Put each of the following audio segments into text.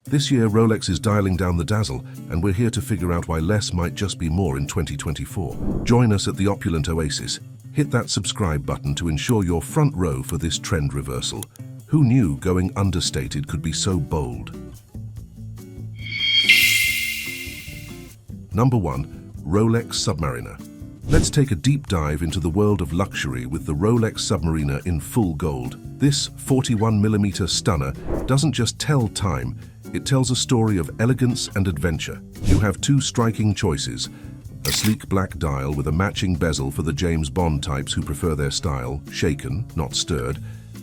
This year, Rolex is dialing down the dazzle, and we're here to figure out why less might just be more in 2024. Join us at the opulent oasis. Hit that subscribe button to ensure you're front row for this trend reversal. Who knew going understated could be so bold? Number 1. Rolex Submariner. Let's take a deep dive into the world of luxury with the Rolex Submariner in full gold. This 41mm stunner doesn't just tell time, it tells a story of elegance and adventure. You have two striking choices: a sleek black dial with a matching bezel for the James Bond types who prefer their style shaken, not stirred,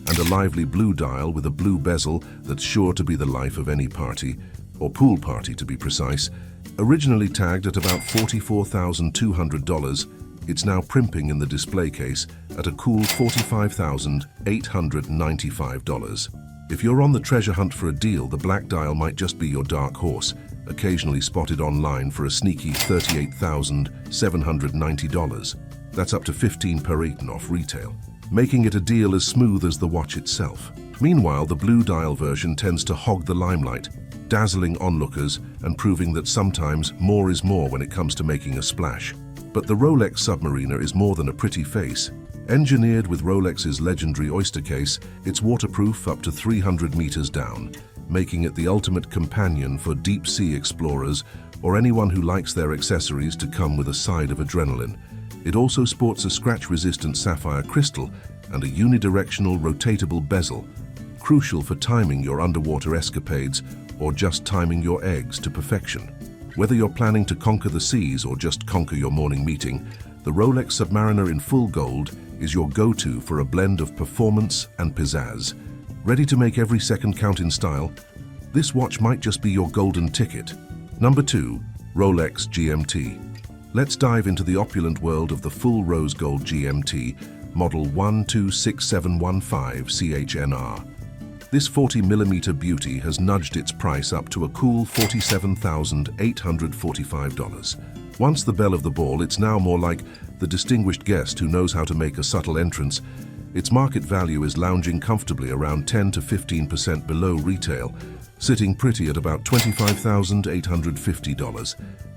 and a lively blue dial with a blue bezel that's sure to be the life of any party, or pool party to be precise. Originally tagged at about $44,200, it's now primping in the display case at a cool $45,895. If you're on the treasure hunt for a deal, the black dial might just be your dark horse, occasionally spotted online for a sneaky $38,790. That's up to 15 per 8 off retail, making it a deal as smooth as the watch itself. Meanwhile, the blue dial version tends to hog the limelight, dazzling onlookers and proving that sometimes more is more when it comes to making a splash. But the Rolex Submariner is more than a pretty face. Engineered with Rolex's legendary Oyster case, it's waterproof up to 300 meters down, making it the ultimate companion for deep-sea explorers or anyone who likes their accessories to come with a side of adrenaline. It also sports a scratch-resistant sapphire crystal and a unidirectional rotatable bezel, crucial for timing your underwater escapades or just timing your eggs to perfection. Whether you're planning to conquer the seas or just conquer your morning meeting, the Rolex Submariner in full gold is your go-to for a blend of performance and pizzazz. Ready to make every second count in style? This watch might just be your golden ticket. Number 2. Rolex GMT. Let's dive into the opulent world of the full rose gold GMT, model 126715 CHNR. This 40mm beauty has nudged its price up to a cool $47,845. Once the belle of the ball, it's now more like the distinguished guest who knows how to make a subtle entrance. Its market value is lounging comfortably around 10 to 15% below retail, sitting pretty at about $25,850.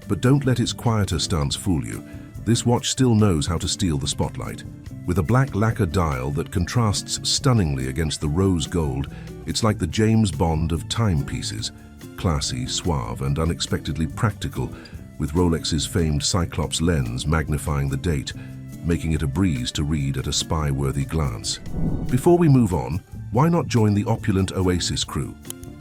But don't let its quieter stance fool you. This watch still knows how to steal the spotlight. With a black lacquer dial that contrasts stunningly against the rose gold, it's like the James Bond of timepieces, classy, suave, and unexpectedly practical, with Rolex's famed Cyclops lens magnifying the date, making it a breeze to read at a spy-worthy glance. Before we move on, why not join the opulent Oasis crew?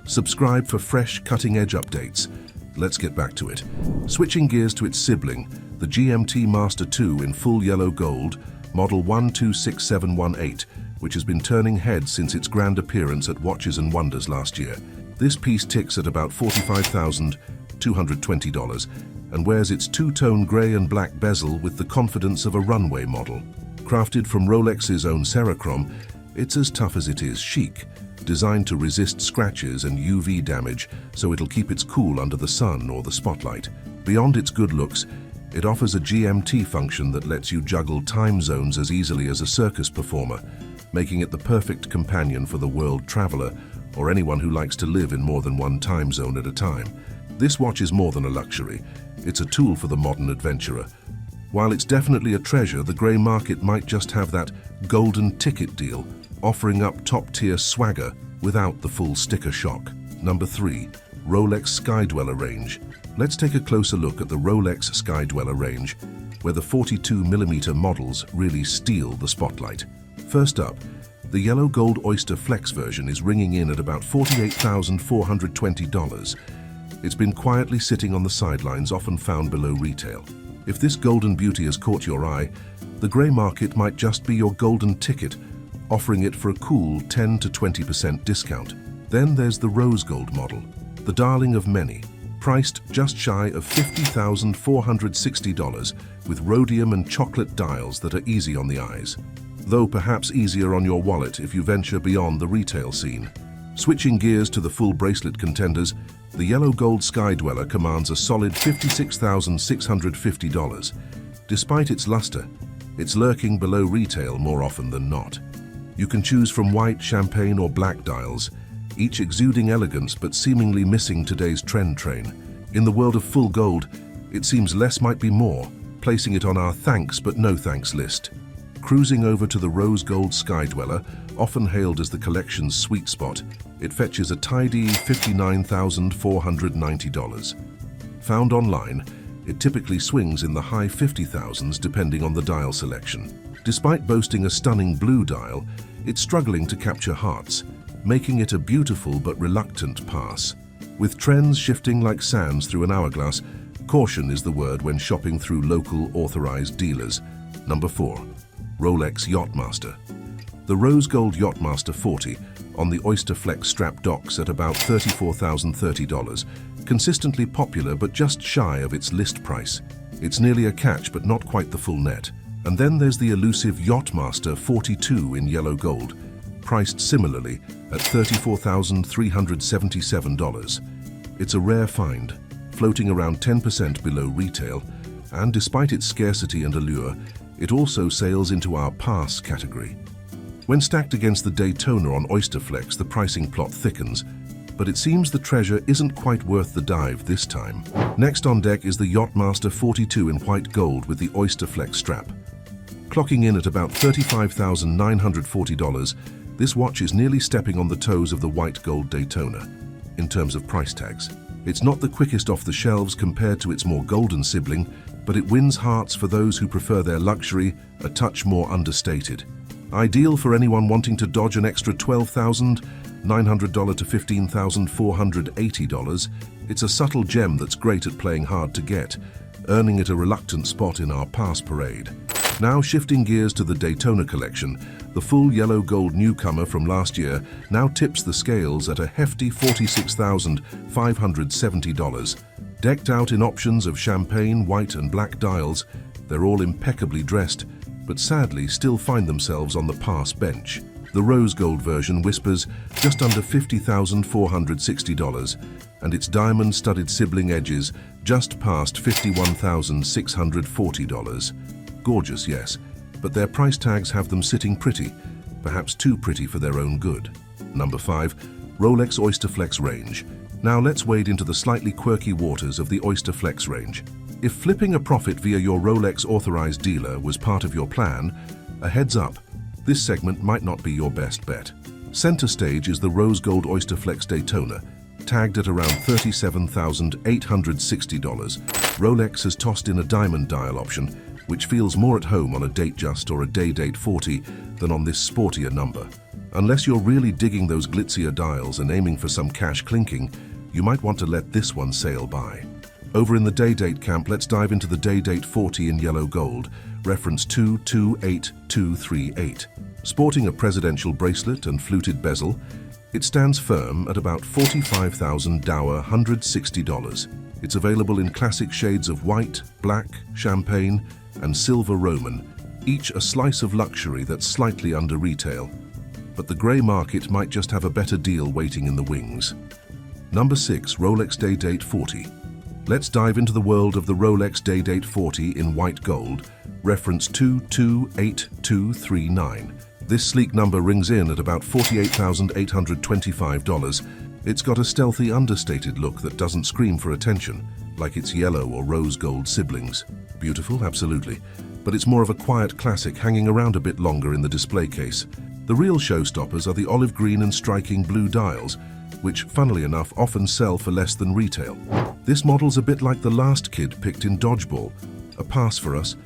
Subscribe for fresh, cutting-edge updates. Let's get back to it. Switching gears to its sibling, the GMT Master II in full yellow gold, model 126718, which has been turning heads since its grand appearance at Watches and Wonders last year. This piece ticks at about $45,220 and wears its two-tone grey and black bezel with the confidence of a runway model. Crafted from Rolex's own Cerachrom, it's as tough as it is chic, designed to resist scratches and UV damage so it'll keep its cool under the sun or the spotlight. Beyond its good looks, it offers a GMT function that lets you juggle time zones as easily as a circus performer, making it the perfect companion for the world traveler or anyone who likes to live in more than one time zone at a time. This watch is more than a luxury. It's a tool for the modern adventurer. While it's definitely a treasure, the grey market might just have that golden ticket deal, offering up top-tier swagger without the full sticker shock. Number 3. Rolex Sky Dweller range. Let's take a closer look at the Rolex Sky Dweller range, where the 42mm models really steal the spotlight. First up, the yellow gold Oyster Flex version is ringing in at about $48,420. It's been quietly sitting on the sidelines, often found below retail. If this golden beauty has caught your eye, the grey market might just be your golden ticket, offering it for a cool 10 to 20% discount. Then there's the rose gold model, the darling of many, priced just shy of $50,460 with rhodium and chocolate dials that are easy on the eyes, though perhaps easier on your wallet if you venture beyond the retail scene. Switching gears to the full bracelet contenders, the yellow gold Sky Dweller commands a solid $56,650. Despite its luster, it's lurking below retail more often than not. You can choose from white, champagne, or black dials, each exuding elegance but seemingly missing today's trend train. In the world of full gold, it seems less might be more, placing it on our thanks but no thanks list. Cruising over to the rose gold Sky Dweller, often hailed as the collection's sweet spot, it fetches a tidy $59,490. Found online, it typically swings in the high 50,000s depending on the dial selection. Despite boasting a stunning blue dial, it's struggling to capture hearts, making it a beautiful but reluctant pass. With trends shifting like sands through an hourglass, caution is the word when shopping through local authorized dealers. Number 4. Rolex Yachtmaster. The rose gold Yachtmaster 40 on the Oyster Flex strap docks at about $34,030, consistently popular but just shy of its list price. It's nearly a catch but not quite the full net. And then there's the elusive Yachtmaster 42 in yellow gold, priced similarly at $34,377. It's a rare find, floating around 10% below retail, and despite its scarcity and allure, it also sails into our pass category. When stacked against the Daytona on Oyster Flex, the pricing plot thickens, but it seems the treasure isn't quite worth the dive this time. Next on deck is the Yachtmaster 42 in white gold with the Oyster Flex strap. Clocking in at about $35,940, this watch is nearly stepping on the toes of the white gold Daytona in terms of price tags. It's not the quickest off the shelves compared to its more golden sibling, but it wins hearts for those who prefer their luxury a touch more understated. Ideal for anyone wanting to dodge an extra $12,900 to $15,480, it's a subtle gem that's great at playing hard to get, earning it a reluctant spot in our pass parade. Now shifting gears to the Daytona collection, the full yellow gold newcomer from last year now tips the scales at a hefty $46,570. Decked out in options of champagne, white and black dials, they're all impeccably dressed, but sadly still find themselves on the pass bench. The rose gold version whispers just under $50,460, and its diamond-studded sibling edges just past $51,640. Gorgeous, yes, but their price tags have them sitting pretty, perhaps too pretty for their own good. Number 5. Rolex Oyster Flex range. Now let's wade into the slightly quirky waters of the Oyster Flex range. If flipping a profit via your Rolex authorized dealer was part of your plan, a heads up, this segment might not be your best bet. Center stage is the rose gold Oyster Flex Daytona, tagged at around $37,860. Rolex has tossed in a diamond dial option, which feels more at home on a Datejust or a Day Date 40 than on this sportier number. Unless you're really digging those glitzier dials and aiming for some cash clinking, you might want to let this one sail by. Over in the Day Date camp, let's dive into the Day Date 40 in yellow gold, reference 228238. Sporting a presidential bracelet and fluted bezel, it stands firm at about $45,000 dour $160. It's available in classic shades of white, black, champagne, and silver Roman, each a slice of luxury that's slightly under retail. But the grey market might just have a better deal waiting in the wings. Number 6. Rolex Day Date 40. Let's dive into the world of the Rolex Day Date 40 in white gold, reference 228239. This sleek number rings in at about $48,825. It's got a stealthy, understated look that doesn't scream for attention, like its yellow or rose gold siblings. Beautiful, absolutely, but it's more of a quiet classic hanging around a bit longer in the display case. The real showstoppers are the olive green and striking blue dials, which, funnily enough, often sell for less than retail. This model's a bit like the last kid picked in dodgeball, a pass for us,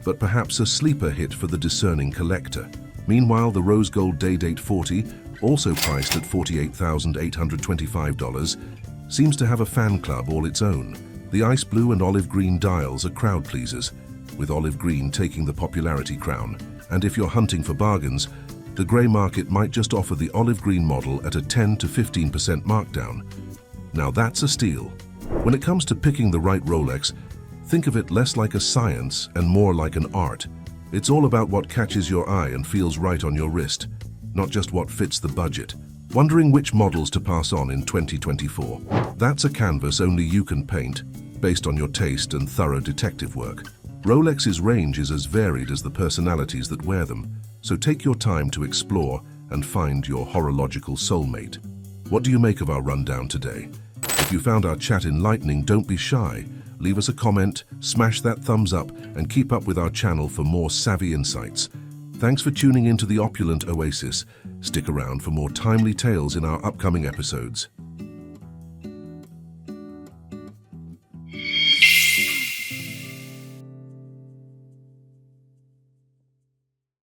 but perhaps a sleeper hit for the discerning collector. Meanwhile, the rose gold Day Date 40, also priced at $48,825, seems to have a fan club all its own. The ice blue and olive green dials are crowd pleasers, with olive green taking the popularity crown. And if you're hunting for bargains, the grey market might just offer the olive green model at a 10 to 15% markdown. Now that's a steal. When it comes to picking the right Rolex, think of it less like a science and more like an art. It's all about what catches your eye and feels right on your wrist, not just what fits the budget. Wondering which models to pass on in 2024? That's a canvas only you can paint, based on your taste and thorough detective work. Rolex's range is as varied as the personalities that wear them, so take your time to explore and find your horological soulmate. What do you make of our rundown today? If you found our chat enlightening, don't be shy. Leave us a comment, smash that thumbs up, and keep up with our channel for more savvy insights. Thanks for tuning into the opulent oasis. Stick around for more timely tales in our upcoming episodes.